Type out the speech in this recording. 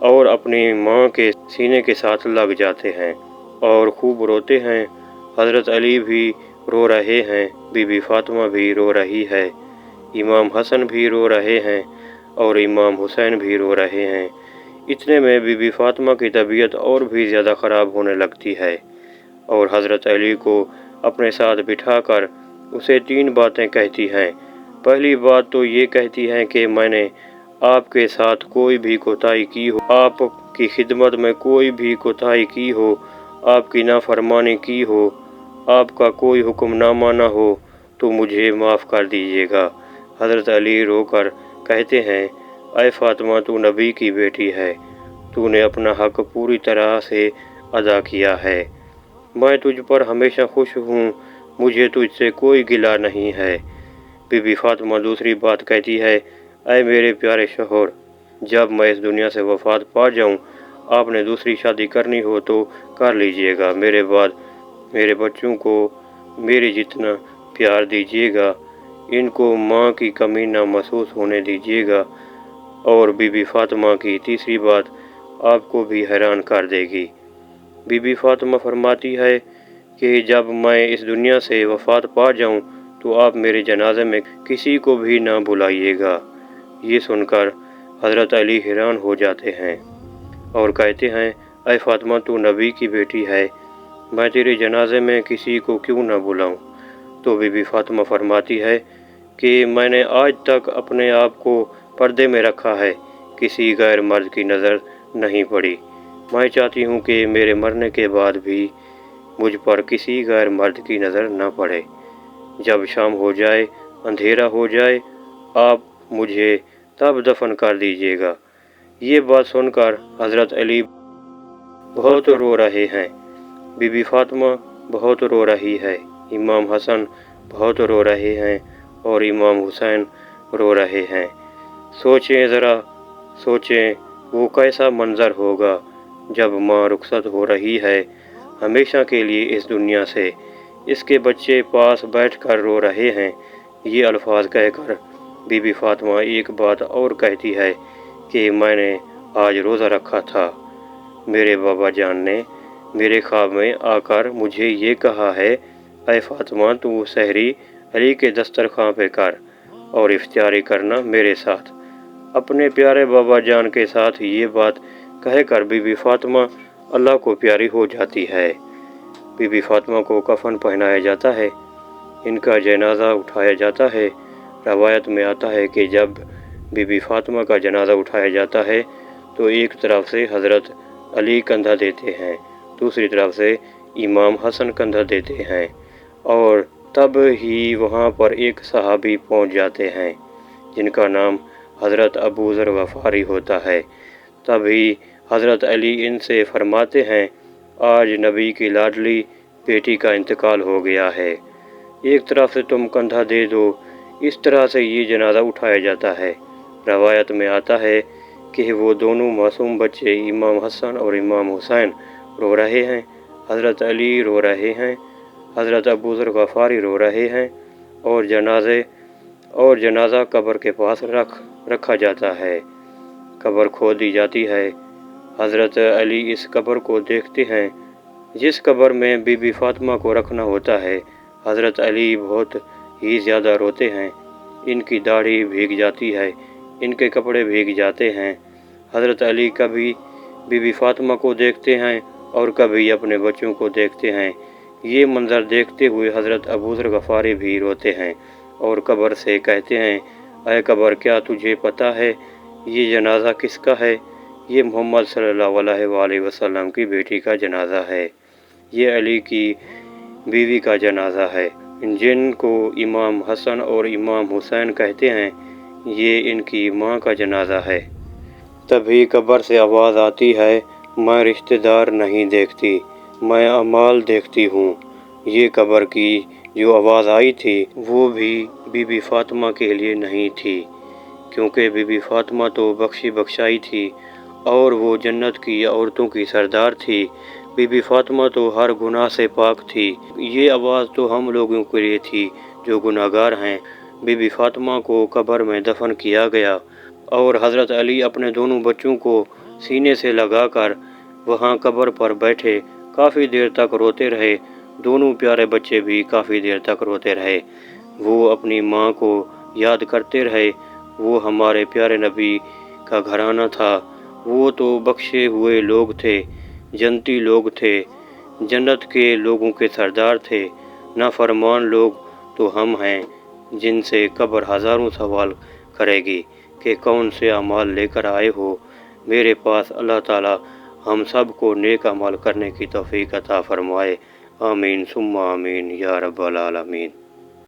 اور اپنی ماں کے سینے کے ساتھ لگ جاتے ہیں اور خوب روتے ہیں۔ حضرت علی بھی رو رہے ہیں، بی بی فاطمہ بھی رو رہی ہے، امام حسن بھی رو رہے ہیں اور امام حسین بھی رو رہے ہیں۔ اتنے میں بی بی فاطمہ کی طبیعت اور بھی زیادہ خراب ہونے لگتی ہے اور حضرت علی کو اپنے ساتھ بٹھا کر اسے 3 باتیں کہتی ہیں۔ پہلی بات تو یہ کہتی ہیں کہ میں نے آپ کے ساتھ کوئی بھی کوتاہی کی ہو، آپ کی خدمت میں کوئی بھی کوتاہی کی ہو، آپ کی نافرمانی کی ہو، آپ کا کوئی حکم نہ مانا ہو تو مجھے معاف کر دیجیے گا۔ حضرت علی رو کر کہتے ہیں، اے فاطمہ، تو نبی کی بیٹی ہے، تو نے اپنا حق پوری طرح سے ادا کیا ہے، میں تجھ پر ہمیشہ خوش ہوں، مجھے تجھ سے کوئی گلہ نہیں ہے۔ بی بی فاطمہ دوسری بات کہتی ہے، اے میرے پیارے شوہر، جب میں اس دنیا سے وفات پا جاؤں، آپ نے دوسری شادی کرنی ہو تو کر لیجئے گا، میرے بعد میرے بچوں کو میرے جتنا پیار دیجیے گا، ان کو ماں کی کمی نہ محسوس ہونے دیجیے گا۔ اور بی بی فاطمہ کی تیسری بات آپ کو بھی حیران کر دے گی۔ بی بی فاطمہ فرماتی ہے کہ جب میں اس دنیا سے وفات پا جاؤں تو آپ میرے جنازے میں کسی کو بھی نہ بلائیے گا۔ یہ سن کر حضرت علی حیران ہو جاتے ہیں اور کہتے ہیں، اے فاطمہ، تو نبی کی بیٹی ہے، میں تیرے جنازے میں کسی کو کیوں نہ بلاؤں؟ تو بی بی فاطمہ فرماتی ہے کہ میں نے آج تک اپنے آپ کو پردے میں رکھا ہے، کسی غیر مرد کی نظر نہیں پڑی، میں چاہتی ہوں کہ میرے مرنے کے بعد بھی مجھ پر کسی غیر مرد کی نظر نہ پڑے۔ جب شام ہو جائے، اندھیرا ہو جائے، آپ مجھے تب دفن کر دیجیے گا۔ یہ بات سن کر حضرت علی بہت رو رہے ہیں، بی بی فاطمہ بہت رو رہی ہے، امام حسن بہت رو رہے ہیں اور امام حسین رو رہے ہیں۔ سوچیں ذرا، سوچیں وہ کیسا منظر ہوگا جب ماں رخصت ہو رہی ہے ہمیشہ کے لیے اس دنیا سے، اس کے بچے پاس بیٹھ کر رو رہے ہیں۔ یہ الفاظ کہہ کر بی بی فاطمہ ایک بات اور کہتی ہے کہ میں نے آج روزہ رکھا تھا، میرے بابا جان نے میرے خواب میں آ کر مجھے یہ کہا ہے، اے فاطمہ، تو سحری علی کے دسترخوان پہ کر اور افطاری کرنا میرے ساتھ۔ اپنے پیارے بابا جان کے ساتھ یہ بات کہہ کر بی بی فاطمہ اللہ کو پیاری ہو جاتی ہے۔ بی بی فاطمہ کو کفن پہنایا جاتا ہے، ان کا جنازہ اٹھایا جاتا ہے۔ روایت میں آتا ہے کہ جب بی بی فاطمہ کا جنازہ اٹھایا جاتا ہے تو ایک طرف سے حضرت علی کندھا دیتے ہیں، دوسری طرف سے امام حسن کندھا دیتے ہیں، اور تب ہی وہاں پر ایک صحابی پہنچ جاتے ہیں جن کا نام حضرت ابو ذر غفاری ہوتا ہے۔ تبھی حضرت علی ان سے فرماتے ہیں، آج نبی کی لاڈلی بیٹی کا انتقال ہو گیا ہے، ایک طرف سے تم کندھا دے دو۔ اس طرح سے یہ جنازہ اٹھایا جاتا ہے۔ روایت میں آتا ہے کہ وہ دونوں معصوم بچے امام حسن اور امام حسین رو رہے ہیں، حضرت علی رو رہے ہیں، حضرت ابو ذر غفاری رو رہے ہیں اور جنازہ قبر کے پاس رکھا جاتا ہے۔ قبر کھود دی جاتی ہے، حضرت علی اس قبر کو دیکھتے ہیں جس قبر میں بی بی فاطمہ کو رکھنا ہوتا ہے۔ حضرت علی بہت ہی زیادہ روتے ہیں، ان کی داڑھی بھیگ جاتی ہے، ان کے کپڑے بھیگ جاتے ہیں۔ حضرت علی کبھی بی بی فاطمہ کو دیکھتے ہیں اور کبھی اپنے بچوں کو دیکھتے ہیں۔ یہ منظر دیکھتے ہوئے حضرت ابو ذر غفاری بھی روتے ہیں اور قبر سے کہتے ہیں، اے قبر، کیا تجھے پتہ ہے یہ جنازہ کس کا ہے؟ یہ محمد صلی اللہ علیہ وآلہ وسلم کی بیٹی کا جنازہ ہے، یہ علی کی بیوی کا جنازہ ہے، جن کو امام حسن اور امام حسین کہتے ہیں، یہ ان کی ماں کا جنازہ ہے۔ تبھی قبر سے آواز آتی ہے، میں رشتہ دار نہیں دیکھتی، میں اعمال دیکھتی ہوں۔ یہ قبر کی جو آواز آئی تھی وہ بھی بی بی فاطمہ کے لیے نہیں تھی، کیونکہ بی بی فاطمہ تو بخشی بخشائی تھی اور وہ جنت کی عورتوں کی سردار تھی۔ بی بی فاطمہ تو ہر گناہ سے پاک تھی، یہ آواز تو ہم لوگوں کے لیے تھی جو گناہگار ہیں۔ بی بی فاطمہ کو قبر میں دفن کیا گیا اور حضرت علی اپنے دونوں بچوں کو سینے سے لگا کر وہاں قبر پر بیٹھے کافی دیر تک روتے رہے۔ دونوں پیارے بچے بھی کافی دیر تک روتے رہے۔ وہ اپنی ماں کو یاد کرتے رہے۔ وہ ہمارے پیارے نبی کا گھرانہ تھا۔ وہ تو بخشے ہوئے لوگ تھے، جنتی لوگ تھے، جنت کے لوگوں کے سردار تھے۔ نافرمان لوگ تو ہم ہیں جن سے قبر ہزاروں سوال کرے گی کہ کون سے اعمال لے کر آئے ہو۔ میرے پاس اللہ تعالی ہم سب کو نیک عمل کرنے کی توفیق عطا فرمائے۔ آمین ثم آمین یا رب العالمین۔